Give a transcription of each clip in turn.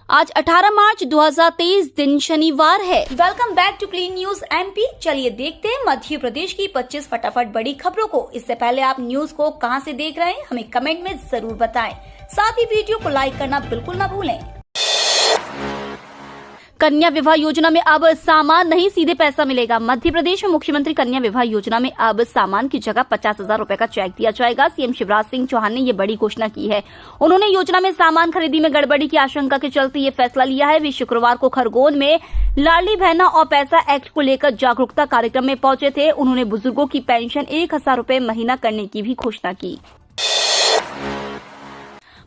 आज 18 मार्च 2023 दिन शनिवार है। Welcome back to clean news MP. चलिए देखते हैं मध्य प्रदेश की 25 फटाफट बड़ी खबरों को। इससे पहले आप न्यूज को कहां से देख रहे हैं हमें कमेंट में जरूर बताएं। साथ ही वीडियो को लाइक करना बिल्कुल न भूलें। कन्या विवाह योजना में अब सामान नहीं सीधे पैसा मिलेगा। मध्य प्रदेश में मुख्यमंत्री कन्या विवाह योजना में अब सामान की जगह 50,000 रूपये का चेक दिया जाएगा। सीएम शिवराज सिंह चौहान ने ये बड़ी घोषणा की है। उन्होंने योजना में सामान खरीदी में गड़बड़ी की आशंका के चलते ये फैसला लिया है। वे शुक्रवार को खरगोन में लाडली बहना और पैसा एक्ट को लेकर जागरूकता कार्यक्रम में पहुंचे थे। उन्होंने बुजुर्गों की पेंशन 1,000 रूपये महीना करने की भी घोषणा की।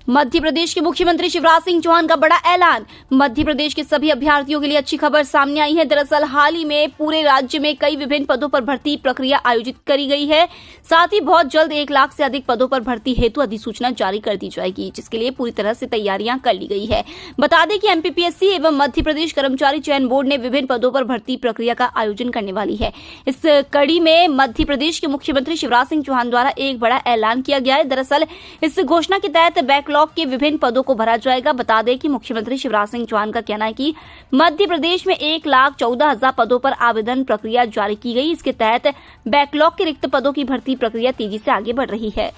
मध्य प्रदेश के मुख्यमंत्री शिवराज सिंह चौहान का बड़ा ऐलान। मध्य प्रदेश के सभी अभ्यर्थियों के लिए अच्छी खबर सामने आई है। दरअसल हाल ही में पूरे राज्य में कई विभिन्न पदों पर भर्ती प्रक्रिया आयोजित करी गई है। साथ ही बहुत जल्द 1 लाख से अधिक पदों पर भर्ती हेतु अधिसूचना जारी कर दी जाएगी, जिसके लिए पूरी तरह से तैयारियां कर ली गई है। बता दें कि एमपीपीएससी एवं मध्य प्रदेश कर्मचारी चयन बोर्ड ने विभिन्न पदों पर भर्ती प्रक्रिया का आयोजन करने वाली है। इस कड़ी में मध्य प्रदेश के मुख्यमंत्री शिवराज सिंह चौहान द्वारा एक बड़ा ऐलान किया गया है। दरअसल इस घोषणा के तहत बैकलॉग के विभिन्न पदों को भरा जाएगा। बता दें कि मुख्यमंत्री शिवराज सिंह चौहान का कहना है कि मध्य प्रदेश में 1,14,000 पदों पर आवेदन प्रक्रिया जारी की गई। इसके तहत बैकलॉग के रिक्त पदों की भर्ती प्रक्रिया तेजी से आगे बढ़ रही है।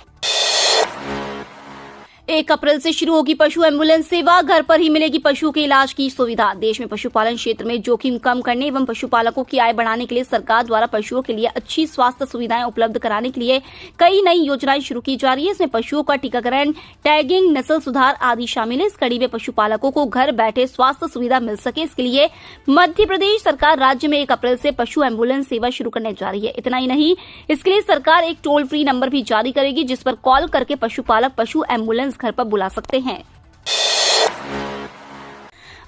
1 अप्रैल से शुरू होगी पशु एम्बुलेंस सेवा। घर पर ही मिलेगी पशु के इलाज की सुविधा। देश में पशुपालन क्षेत्र में जोखिम कम करने एवं पशुपालकों की आय बढ़ाने के लिए सरकार द्वारा पशुओं के लिए अच्छी स्वास्थ्य सुविधाएं उपलब्ध कराने के लिए कई नई योजनाएं शुरू की जा रही है। इसमें पशुओं का टीकाकरण, टैगिंग, नस्ल सुधार आदि शामिल है। इस कड़ी में पशुपालकों को घर बैठे स्वास्थ्य सुविधा मिल सके, इसके लिए मध्य प्रदेश सरकार राज्य में 1 अप्रैल से पशु एम्बुलेंस सेवा शुरू करने जा रही है। इतना ही नहीं, इसके लिए सरकार एक टोल फ्री नंबर भी जारी करेगी, जिस पर कॉल करके पशुपालक पशु एम्बुलेंस घर पर बुला सकते हैं।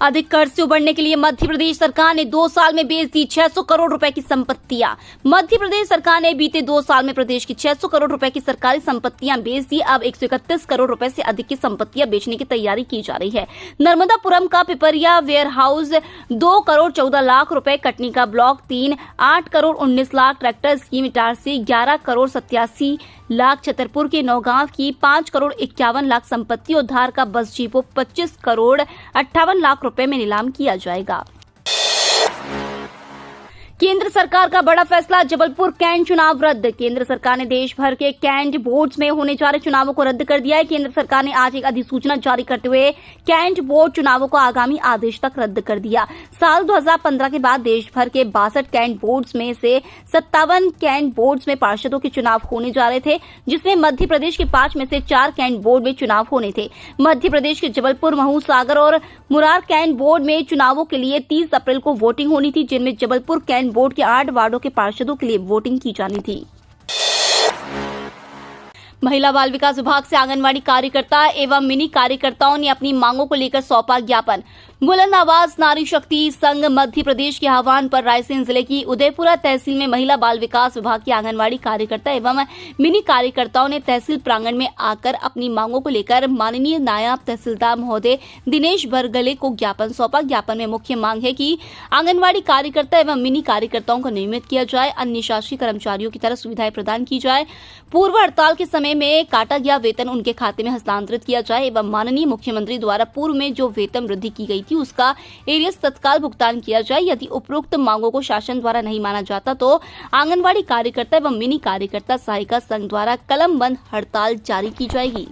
अधिक कर्ज से उबरने के लिए मध्य प्रदेश सरकार ने 2 साल में बेच दी 600 करोड़ रुपए की संपत्तियां। मध्य प्रदेश सरकार ने बीते 2 साल में प्रदेश की 600 करोड़ रुपए की सरकारी संपत्तियां बेच दी। अब 131 करोड़ रुपए से अधिक की संपत्तियां बेचने की तैयारी की जा रही है। नर्मदापुरम का पिपरिया वेयर हाउस 2 करोड़ 14 लाख रुपए, कटनी का block 3 8 crore 19 lakh, tractor scheme Itarsi 11 crore 87 lakh, Chhatarpur के नौगांव की 5 करोड़ 51 लाख संपत्ति और धार का बस डिपो 25 करोड़ 58 लाख रुपए में नीलाम किया जाएगा। केंद्र सरकार का बड़ा फैसला, जबलपुर कैंट चुनाव रद्द। केंद्र सरकार ने देश भर के कैंट बोर्ड्स में होने जा रहे चुनावों को रद्द कर दिया है। केंद्र सरकार ने आज एक अधिसूचना जारी करते हुए कैंट बोर्ड चुनावों को आगामी आदेश तक रद्द कर दिया। साल 2015 के बाद देश भर के 62 कैंट बोर्ड्स में से 57 कैंट बोर्ड्स में पार्षदों के चुनाव होने जा रहे थे, जिसमें मध्य प्रदेश के 5 में से 4 कैंट बोर्ड में चुनाव होने थे। मध्य प्रदेश के जबलपुर, महू, सागर और मुरार कैंट बोर्ड में चुनावों के लिए 30 अप्रैल को वोटिंग होनी थी, जिनमें जबलपुर कैंट बोर्ड के 8 वार्डों के पार्षदों के लिए वोटिंग की जानी थी। महिला बाल विकास विभाग से आंगनवाड़ी कार्यकर्ता एवं मिनी कार्यकर्ताओं ने अपनी मांगों को लेकर सौंपा ज्ञापन। बुलंद आवाज नारी शक्ति संघ मध्य प्रदेश के आह्वान पर रायसेन जिले की उदयपुरा तहसील में महिला बाल विकास विभाग की आंगनवाड़ी कार्यकर्ता एवं मिनी कार्यकर्ताओं ने तहसील प्रांगण में आकर अपनी मांगों को लेकर माननीय नायब तहसीलदार महोदय दिनेश बरगले को ज्ञापन सौंपा। ज्ञापन में मुख्य मांग है कि आंगनवाड़ी कार्यकर्ता एवं मिनी कार्यकर्ताओं को नियमित किया जाए, अन्य शासकीय कर्मचारियों की तरह सुविधाएं प्रदान की जाए, पूर्व हड़ताल के समय में काटा गया वेतन उनके खाते में हस्तांतरित किया जाए एवं माननीय मुख्यमंत्री द्वारा पूर्व में जो वेतन वृद्धि की गई थी उसका एरियस तत्काल भुगतान किया जाए। यदि उपरोक्त मांगों को शासन द्वारा नहीं माना जाता तो आंगनवाड़ी कार्यकर्ता एवं मिनी कार्यकर्ता सहायिका संघ द्वारा कलम बंद हड़ताल जारी की जाएगी।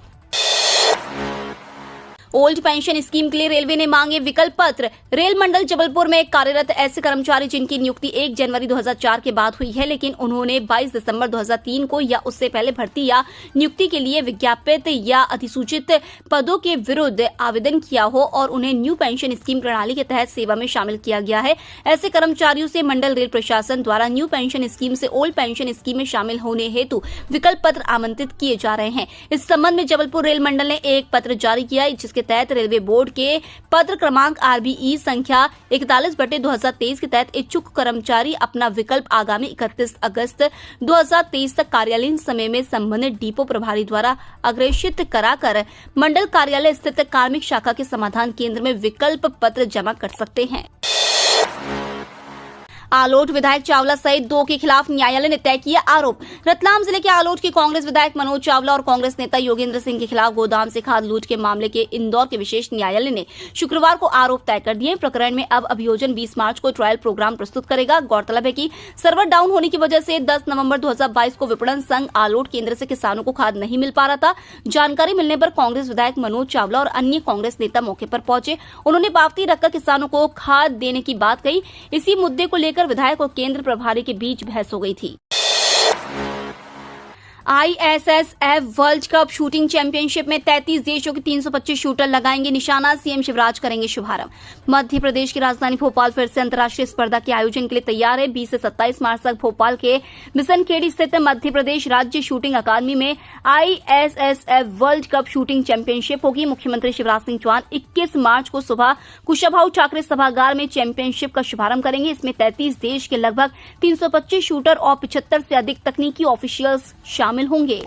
ओल्ड पेंशन स्कीम के लिए रेलवे ने मांगे विकल्प पत्र। रेल मंडल जबलपुर में कार्यरत ऐसे कर्मचारी जिनकी नियुक्ति 1 जनवरी 2004 के बाद हुई है, लेकिन उन्होंने 22 दिसंबर 2003 को या उससे पहले भर्ती या नियुक्ति के लिए विज्ञापित या अधिसूचित पदों के विरुद्ध आवेदन किया हो और उन्हें न्यू पेंशन स्कीम प्रणाली के तहत सेवा में शामिल किया गया है, ऐसे कर्मचारियों से मंडल रेल प्रशासन द्वारा न्यू पेंशन स्कीम से ओल्ड पेंशन स्कीम में शामिल होने हेतु विकल्प पत्र आमंत्रित किए जा रहे हैं। इस संबंध में जबलपुर रेल मंडल ने एक पत्र जारी किया, जिसके तहत रेलवे बोर्ड के पत्र क्रमांक RBE संख्या 41/2023 के तहत इच्छुक कर्मचारी अपना विकल्प आगामी 31 अगस्त 2023 तक कार्यालयीन समय में संबंधित डिपो प्रभारी द्वारा अग्रेषित कराकर मंडल कार्यालय स्थित कार्मिक शाखा के समाधान केंद्र में विकल्प पत्र जमा कर सकते हैं। आलोट विधायक चावला सहित 2 के खिलाफ न्यायालय ने तय किया आरोप। रतलाम जिले के आलोट के कांग्रेस विधायक मनोज चावला और कांग्रेस नेता योगेंद्र सिंह के खिलाफ गोदाम से खाद लूट के मामले के इंदौर के विशेष न्यायालय ने शुक्रवार को आरोप तय कर दिए। प्रकरण में अब अभियोजन 20 मार्च को ट्रायल प्रोग्राम प्रस्तुत करेगा। गौरतलब है कि सर्वर डाउन होने की वजह से 10 नवंबर 2022 को विपणन संघ आलोट केंद्र से किसानों को खाद नहीं मिल पा रहा था। जानकारी मिलने पर कांग्रेस विधायक मनोज चावला और अन्य कांग्रेस नेता मौके पर पहुंचे। उन्होंने पावती रखकर किसानों को खाद देने की बात कही। इसी मुद्दे को लेकर विधायक और केंद्र प्रभारी के बीच बहस हो गई थी। ISSF world cup shooting championship में 33 देशों के 325 शूटर लगाएंगे निशाना। सीएम शिवराज करेंगे शुभारंभ। मध्य प्रदेश की राजधानी भोपाल फिर से अंतर्राष्ट्रीय स्पर्धा के आयोजन के लिए तैयार है। 20 से 27 मार्च तक भोपाल के मिशनखेड़ी स्थित मध्य प्रदेश राज्य शूटिंग अकादमी में ISSF world cup shooting championship होगी। मुख्यमंत्री शिवराज सिंह चौहान 21 मार्च को सुबह कुशाभाऊ ठाकरे सभागार में चैंपियनशिप का शुभारंभ करेंगे। इसमें 33 देश के लगभग 325 शूटर और 75 से अधिक तकनीकी ऑफिशियल्स शामिल होंगे।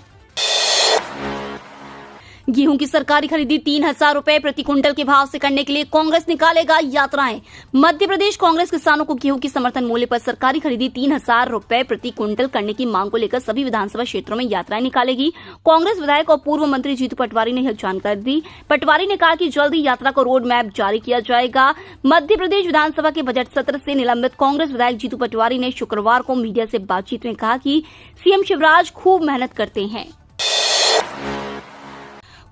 गेहूं की सरकारी खरीदी 3,000 रुपए प्रति क्विंटल के भाव से करने के लिए कांग्रेस निकालेगा यात्राएं। मध्य प्रदेश कांग्रेस किसानों को गेहूं की समर्थन मूल्य पर सरकारी खरीदी 3,000 रुपए प्रति क्विंटल करने की मांग को लेकर सभी विधानसभा क्षेत्रों में यात्राएं निकालेगी। कांग्रेस विधायक और पूर्व मंत्री जीतू पटवारी ने यह जानकारी दी। पटवारी ने कहा कि जल्द ही यात्रा को रोड मैप जारी किया जाएगा। मध्य प्रदेश विधानसभा के बजट सत्र से निलंबित कांग्रेस विधायक जीतू पटवारी ने शुक्रवार को मीडिया से बातचीत में कहा कि सीएम शिवराज खूब मेहनत करते हैं।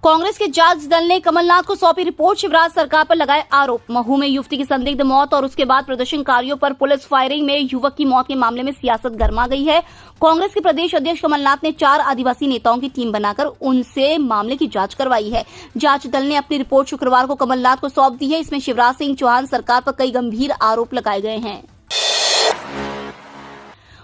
कांग्रेस के जांच दल ने कमलनाथ को सौंपी रिपोर्ट। शिवराज सरकार पर लगाए आरोप। महू में युवती की संदिग्ध मौत और उसके बाद प्रदर्शनकारियों पर पुलिस फायरिंग में युवक की मौत के मामले में सियासत गर्मा गई है। कांग्रेस के प्रदेश अध्यक्ष कमलनाथ ने 4 आदिवासी नेताओं की टीम बनाकर उनसे मामले की जांच करवाई है। जांच दल ने अपनी रिपोर्ट शुक्रवार को कमलनाथ को सौंप दी है। इसमें शिवराज सिंह चौहान सरकार पर कई गंभीर आरोप लगाए गए हैं।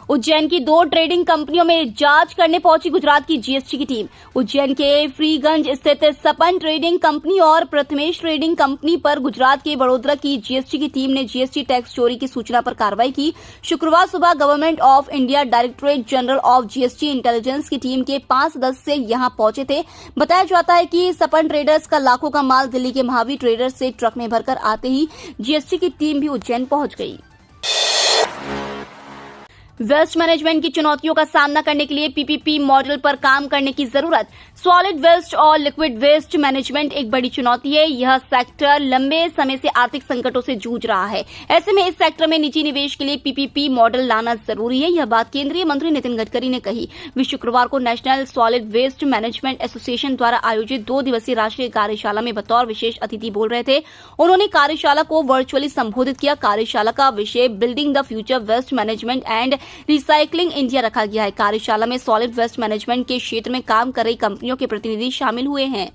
उज्जैन की 2 ट्रेडिंग कंपनियों में जांच करने पहुंची गुजरात की जीएसटी की टीम। उज्जैन के फ्रीगंज स्थित सपन ट्रेडिंग कंपनी और प्रथमेश ट्रेडिंग कंपनी पर गुजरात के वडोदरा की जीएसटी की टीम ने जीएसटी टैक्स चोरी की सूचना पर कार्रवाई की। शुक्रवार सुबह government of India directorate general of GST intelligence की टीम के 5 सदस्य यहां पहुंचे थे। बताया जाता है कि सपन ट्रेडर्स का लाखों का माल दिल्ली के महावीर ट्रेडर्स से ट्रक में भरकर आते ही जीएसटी की टीम भी उज्जैन पहुंच गई। वेस्ट मैनेजमेंट की चुनौतियों का सामना करने के लिए पीपीपी मॉडल पर काम करने की जरूरत। सॉलिड वेस्ट और लिक्विड वेस्ट मैनेजमेंट एक बड़ी चुनौती है। यह सेक्टर लंबे समय से आर्थिक संकटों से जूझ रहा है। ऐसे में इस सेक्टर में निजी निवेश के लिए पीपीपी मॉडल लाना जरूरी है। यह बात केंद्रीय मंत्री नितिन गडकरी ने कही। वे शुक्रवार को national solid waste management association द्वारा आयोजित 2 दिवसीय राष्ट्रीय कार्यशाला में बतौर विशेष अतिथि बोल रहे थे। उन्होंने कार्यशाला को वर्चुअली संबोधित किया। कार्यशाला का विषय building the future waste management and recycling India रखा गया है। कार्यशाला में सॉलिड वेस्ट मैनेजमेंट के क्षेत्र में काम कर रही कंपनियों के प्रतिनिधि शामिल हुए हैं।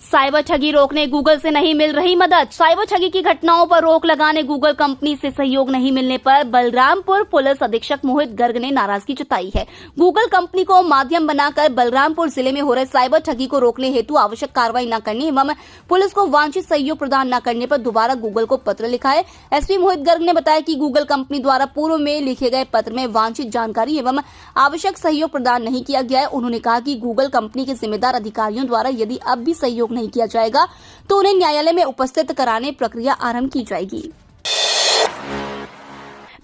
साइबर ठगी रोकने गूगल से नहीं मिल रही मदद। साइबर ठगी की घटनाओं पर रोक लगाने गूगल कंपनी से सहयोग नहीं मिलने पर बलरामपुर पुलिस अधीक्षक मोहित गर्ग ने नाराजगी जताई है। गूगल कंपनी को माध्यम बनाकर बलरामपुर जिले में हो रहे साइबर ठगी को रोकने हेतु आवश्यक कार्रवाई न करने एवं पुलिस को वांछित सहयोग प्रदान न करने पर दोबारा गूगल को पत्र लिखा है। एसपी मोहित गर्ग ने बताया कि गूगल कंपनी द्वारा पूर्व में लिखे गए पत्र में वांछित जानकारी एवं आवश्यक सहयोग प्रदान नहीं किया गया है। उन्होंने कहा कि गूगल कंपनी के जिम्मेदार अधिकारियों द्वारा यदि अब भी सहयोग नहीं किया जाएगा तो उन्हें न्यायालय में उपस्थित कराने प्रक्रिया आरंभ की जाएगी।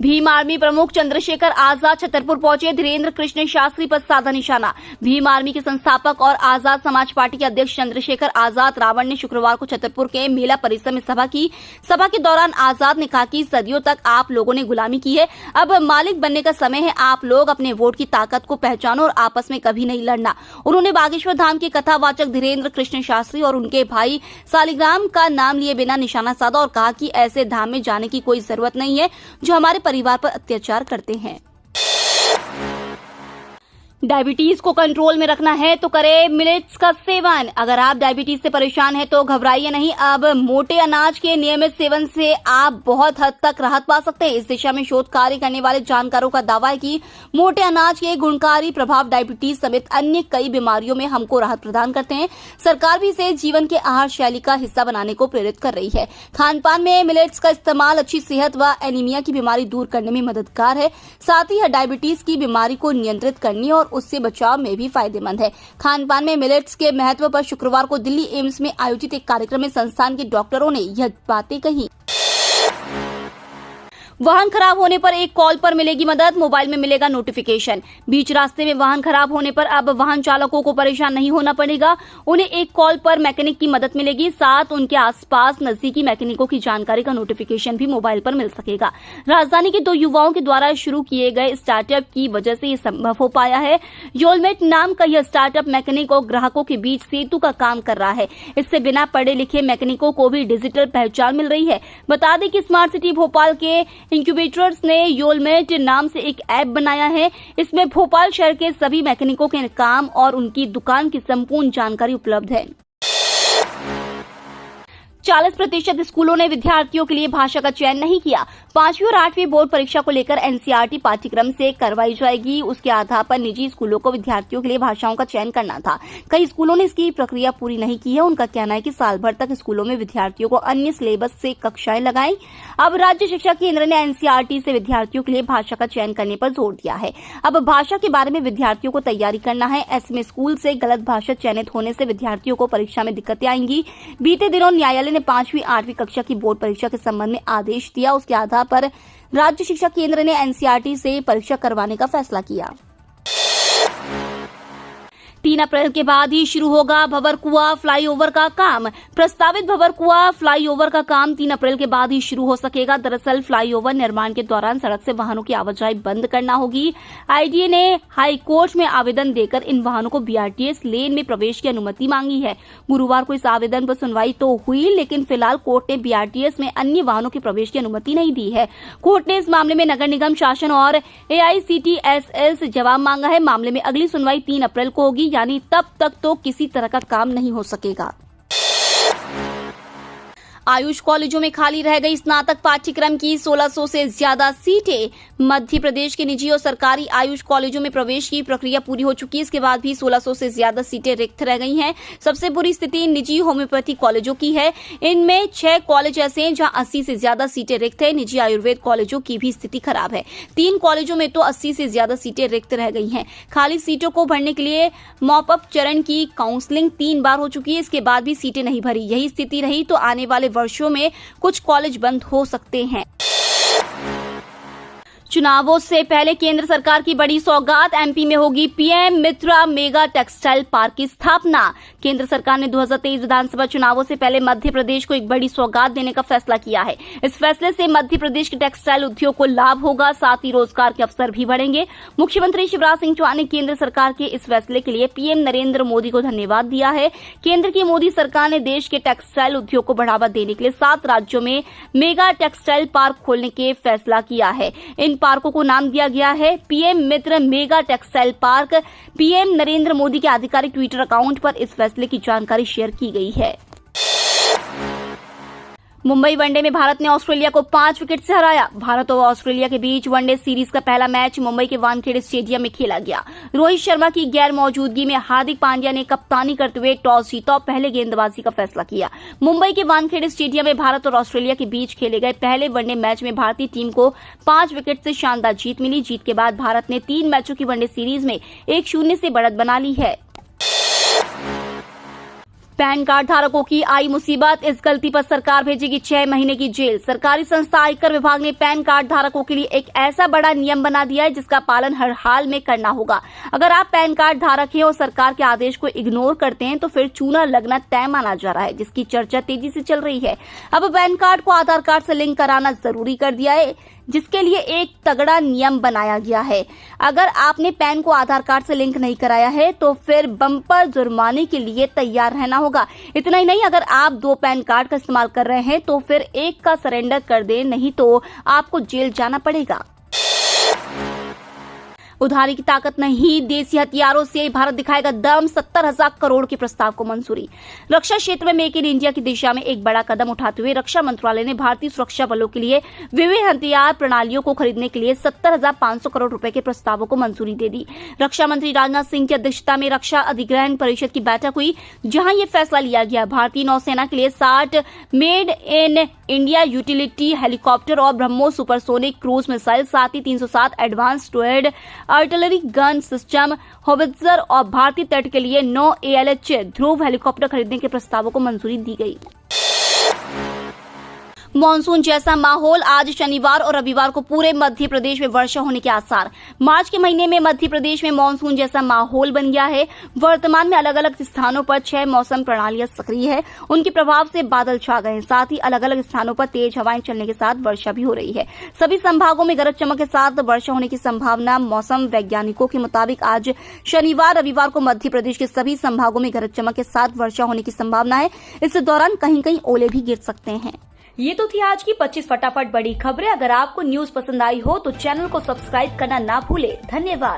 भीम आर्मी प्रमुख चंद्रशेखर आजाद छतरपुर पहुंचे। धीरेन्द्र कृष्ण शास्त्री पर साधा निशाना। भीम आर्मी के संस्थापक और आजाद समाज पार्टी के अध्यक्ष चंद्रशेखर आजाद रावण ने शुक्रवार को छतरपुर के मेला परिसर में सभा की। सभा के दौरान आजाद ने कहा कि सदियों तक आप लोगों ने गुलामी की है, अब मालिक बनने का समय है। आप लोग अपने वोट की ताकत को पहचानो और आपस में कभी नहीं लड़ना। उन्होंने बागेश्वर धाम के कथावाचक धीरेन्द्र कृष्ण शास्त्री और उनके भाई सालिग्राम का नाम लिए बिना निशाना साधा और कहा कि ऐसे धाम में जाने की कोई जरूरत नहीं है जो हमारे परिवार पर अत्याचार करते हैं। डायबिटीज को कंट्रोल में रखना है तो करें मिलेट्स का सेवन। अगर आप डायबिटीज से परेशान हैं तो घबराइए नहीं। अब मोटे अनाज के नियमित सेवन से आप बहुत हद तक राहत पा सकते हैं। इस दिशा में शोध कार्य करने वाले जानकारों का दावा है कि मोटे अनाज के गुणकारी प्रभाव डायबिटीज समेत अन्य कई बीमारियों में हमको राहत प्रदान करते हैं। सरकार भी इसे जीवन के आहार शैली का हिस्सा बनाने को प्रेरित कर रही है। खान पान में मिलेट्स का इस्तेमाल अच्छी सेहत व एनीमिया की बीमारी दूर करने में मददगार है। साथ ही यह डायबिटीज की बीमारी को नियंत्रित करने और उससे बचाव में भी फायदेमंद है। खान पान में मिलेट्स के महत्व पर शुक्रवार को दिल्ली एम्स में आयोजित एक कार्यक्रम में संस्थान के डॉक्टरों ने यह बातें कही। वाहन खराब होने पर एक कॉल पर मिलेगी मदद, मोबाइल में मिलेगा नोटिफिकेशन। बीच रास्ते में वाहन खराब होने पर अब वाहन चालकों को परेशान नहीं होना पड़ेगा, उन्हें एक कॉल पर मैकेनिक की मदद मिलेगी। साथ उनके आसपास नजदीकी मैकेनिकों की जानकारी का नोटिफिकेशन भी मोबाइल पर मिल सकेगा। राजधानी के 2 युवाओं के द्वारा शुरू किए गए स्टार्टअप की वजह से ये संभव हो पाया है। योलमेट नाम का यह स्टार्टअप मैकेनिक और ग्राहकों के बीच सेतु का काम कर रहा है। इससे बिना पढ़े लिखे मैकेनिकों को भी डिजिटल पहचान मिल रही है। बता दें कि स्मार्ट सिटी भोपाल के इंक्यूबेटर्स ने योलमेट नाम से एक ऐप बनाया है। इसमें भोपाल शहर के सभी मैकेनिकों के काम और उनकी दुकान की संपूर्ण जानकारी उपलब्ध है। 40% स्कूलों ने विद्यार्थियों के लिए भाषा का चयन नहीं किया। 5वीं और 8वीं बोर्ड परीक्षा को लेकर एनसीईआरटी पाठ्यक्रम से करवाई जाएगी। उसके आधार पर निजी स्कूलों को विद्यार्थियों के लिए भाषाओं का चयन करना था। कई स्कूलों ने इसकी प्रक्रिया पूरी नहीं की है। उनका कहना है कि साल भर तक स्कूलों में विद्यार्थियों को अन्य सिलेबस से कक्षाएं लगाई। अब राज्य शिक्षा केंद्र ने एनसीईआरटी से विद्यार्थियों के लिए भाषा का चयन करने पर जोर दिया है। अब भाषा के बारे में विद्यार्थियों को तैयारी करना है। ऐसे में स्कूल से गलत भाषा चयनित होने से विद्यार्थियों को परीक्षा में दिक्कतें आएंगी। बीते दिनों न्यायालय ने 5वीं 8वीं कक्षा की बोर्ड परीक्षा के संबंध में आदेश दिया। उसके आधार पर राज्य शिक्षा केंद्र ने एनसीईआरटी से परीक्षा करवाने का फैसला किया। 3 अप्रैल के बाद ही शुरू होगा भंवरकुआ फ्लाईओवर का काम। प्रस्तावित भंवरकुआ फ्लाईओवर का काम 3 अप्रैल के बाद ही शुरू हो सकेगा। दरअसल फ्लाईओवर निर्माण के दौरान सड़क से वाहनों की आवाजाही बंद करना होगी। आईडीए ने हाई कोर्ट में आवेदन देकर इन वाहनों को बीआरटीएस लेन में प्रवेश की अनुमति मांगी है। गुरुवार को इस आवेदन पर सुनवाई तो हुई, लेकिन फिलहाल कोर्ट ने बीआरटीएस में अन्य वाहनों के प्रवेश की अनुमति नहीं दी है। कोर्ट ने इस मामले में नगर निगम शासन और एआईसीटीएसएल से जवाब मांगा है। मामले में अगली सुनवाई 3 अप्रैल को होगी, यानी तब तक तो किसी तरह का काम नहीं हो सकेगा। आयुष कॉलेजों में खाली रह गई स्नातक पाठ्यक्रम की 1600 से ज्यादा सीटें। मध्य प्रदेश के निजी और सरकारी आयुष कॉलेजों में प्रवेश की प्रक्रिया पूरी हो चुकी है। इसके बाद भी 1600 से ज्यादा सीटें रिक्त रह गई हैं। सबसे बुरी स्थिति निजी होम्योपैथी कॉलेजों की है। इनमें 6 कॉलेज ऐसे हैं जहां 80 से ज्यादा सीटें रिक्त है। निजी आयुर्वेद कॉलेजों की भी स्थिति खराब है। 3 कॉलेजों में तो 80 से ज्यादा सीटें रिक्त रह गई हैं। खाली सीटों को भरने के लिए मॉपअप चरण की काउंसलिंग 3 बार हो चुकी है। इसके बाद भी सीटें नहीं भरी। यही स्थिति रही तो आने वाले वर्षों में कुछ कॉलेज बंद हो सकते हैं। चुनावों से पहले केंद्र सरकार की बड़ी सौगात, एमपी में होगी पीएम मित्रा मेगा टेक्सटाइल पार्क की स्थापना। केंद्र सरकार ने 2023 विधानसभा चुनावों से पहले मध्य प्रदेश को एक बड़ी सौगात देने का फैसला किया है। इस फैसले से मध्य प्रदेश के टेक्सटाइल उद्योग को लाभ होगा, साथ ही रोजगार के अवसर भी बढ़ेंगे। मुख्यमंत्री शिवराज सिंह चौहान ने केंद्र सरकार के इस फैसले के लिए पीएम नरेंद्र मोदी को धन्यवाद दिया है। केंद्र की मोदी सरकार ने देश के टेक्सटाइल उद्योग को बढ़ावा देने के लिए 7 राज्यों में मेगा टेक्सटाइल पार्क खोलने के फैसला किया है। इन पार्कों को नाम दिया गया है पीएम मित्र mega textile park. PM Narendra Modi के आधिकारिक ट्विटर अकाउंट पर इस फैसले की जानकारी शेयर की गई है। मुंबई वनडे में भारत ने ऑस्ट्रेलिया को 5 विकेट से हराया। भारत और ऑस्ट्रेलिया के बीच वनडे सीरीज का पहला मैच मुंबई के वानखेड़े स्टेडियम में खेला गया। रोहित शर्मा की गैर मौजूदगी में हार्दिक पांड्या ने कप्तानी करते हुए टॉस जीता और पहले गेंदबाजी का फैसला किया। मुंबई के वानखेड़े स्टेडियम में भारत और ऑस्ट्रेलिया के बीच खेले गए पहले वनडे मैच में भारतीय टीम को 5 विकेट से शानदार जीत मिली। जीत के बाद भारत ने 3 मैचों की वनडे सीरीज में 1-0 से बढ़त बना ली है। पैन कार्ड धारकों की आई मुसीबत, इस गलती पर सरकार भेजेगी 6 महीने की जेल। सरकारी संस्था आयकर विभाग ने पैन कार्ड धारकों के लिए एक ऐसा बड़ा नियम बना दिया है जिसका पालन हर हाल में करना होगा। अगर आप पैन कार्ड धारक हैं और सरकार के आदेश को इग्नोर करते हैं तो फिर चूना लगना तय माना जा रहा है, जिसकी चर्चा तेजी से चल रही है। अब पैन कार्ड को आधार कार्ड से लिंक कराना जरूरी कर दिया है, जिसके लिए एक तगड़ा नियम बनाया गया है। अगर आपने पैन को आधार कार्ड से लिंक नहीं कराया है तो फिर बम्पर जुर्माने के लिए तैयार रहना होगा। इतना ही नहीं, अगर आप 2 पैन कार्ड का इस्तेमाल कर रहे हैं तो फिर एक का सरेंडर कर दें, नहीं तो आपको जेल जाना पड़ेगा। उधारी की ताकत नहीं, देसी हथियारों से भारत दिखाएगा दम, 70,000 करोड़ के प्रस्ताव को मंजूरी। रक्षा क्षेत्र में मेक इन इंडिया की दिशा में एक बड़ा कदम उठाते हुए रक्षा मंत्रालय ने भारतीय सुरक्षा बलों के लिए विभिन्न हथियार प्रणालियों को खरीदने के लिए 70,500 करोड़ रुपए के प्रस्तावों को मंजूरी दे दी। रक्षा मंत्री राजनाथ सिंह की अध्यक्षता में रक्षा अधिग्रहण परिषद की बैठक हुई, जहां ये फैसला लिया गया। भारतीय नौसेना के लिए 60 made in India utility helicopter और ब्रह्मोस सुपरसोनिक क्रूज मिसाइल, साथ ही 307 advanced towed artillery gun system, howitzer और भारतीय तट के लिए 9 ALH ध्रुव हेलीकॉप्टर खरीदने के प्रस्तावों को मंजूरी दी गई। मानसून जैसा माहौल। आज शनिवार और रविवार को पूरे मध्य प्रदेश में वर्षा होने के आसार। मार्च के महीने में मध्य प्रदेश में मानसून जैसा माहौल बन गया है। वर्तमान में अलग अलग स्थानों पर 6 मौसम प्रणालियां सक्रिय है। उनके प्रभाव से बादल छा गए हैं। साथ ही अलग अलग स्थानों पर तेज हवाएं चलने के साथ वर्षा भी हो रही है। सभी संभागों में गरज चमक के साथ वर्षा होने की संभावना। मौसम वैज्ञानिकों के मुताबिक आज शनिवार रविवार को मध्य प्रदेश के सभी संभागों में गरज चमक के साथ वर्षा होने की संभावना है। इस दौरान कहीं कहीं ओले भी गिर सकते हैं। ये तो थी आज की 25 फटाफट बड़ी खबरें। अगर आपको न्यूज पसंद आई हो तो चैनल को सब्सक्राइब करना ना भूले। धन्यवाद।